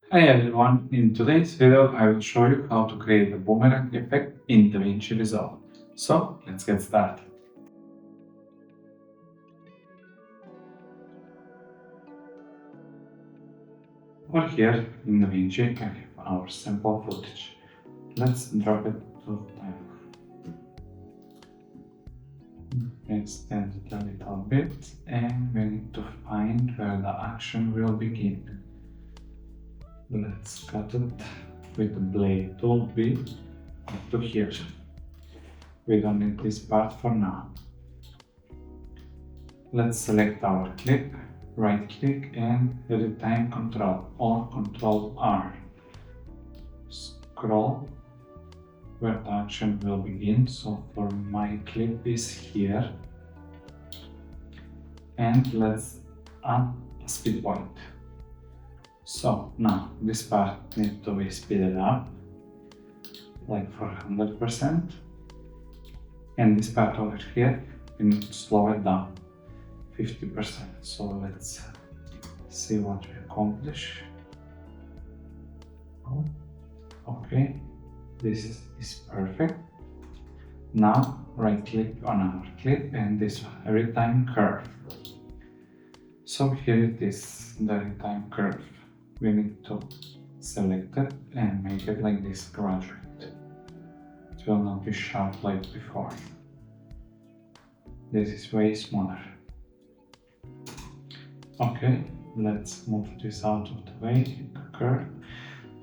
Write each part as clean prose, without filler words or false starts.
Hi everyone, in today's video I will show you how to create a boomerang effect in DaVinci Resolve. So let's get started. Over here in DaVinci I have our sample footage. Let's drop it to time. Extend it a little bit and we need to find where the action will begin. Let's cut it with the blade tool B up to here. We don't need this part for now. Let's select our clip, right click and retime control or control R. Scroll where the action will begin. So for my clip is here. And let's add a speed point. So now this part needs to be speeded up like for 100%. And this part over here we need to slow it down 50%. So let's see what we accomplish. Oh, okay, this is perfect. Now right click on our clip and this retime curve. So here it is, the retime curve. We need to select it and make it like this, graduate. It will not be sharp like before. This is way smaller. Okay, let's move this out of the way, curve.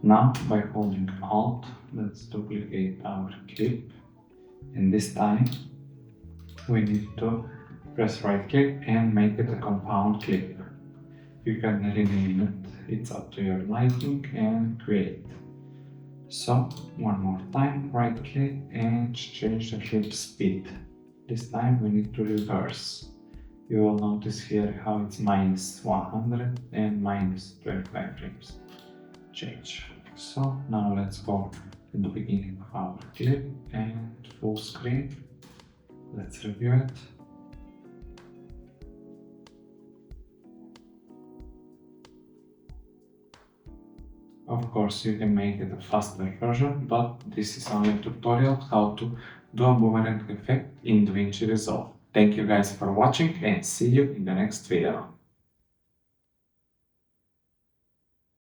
Now by holding Alt, let's duplicate our clip. And this time we need to press right click and make it a compound clip. You can rename it, it's up to your liking, and create. So one more time, right click and change the clip speed. This time we need to reverse. You will notice here how it's -100 and -25 frames. Change. So now let's go to the beginning of our clip and full screen. Let's review it. Of course, you can make it a faster version, but this is only a tutorial how to do a boomerang effect in DaVinci Resolve. Thank you guys for watching and see you in the next video.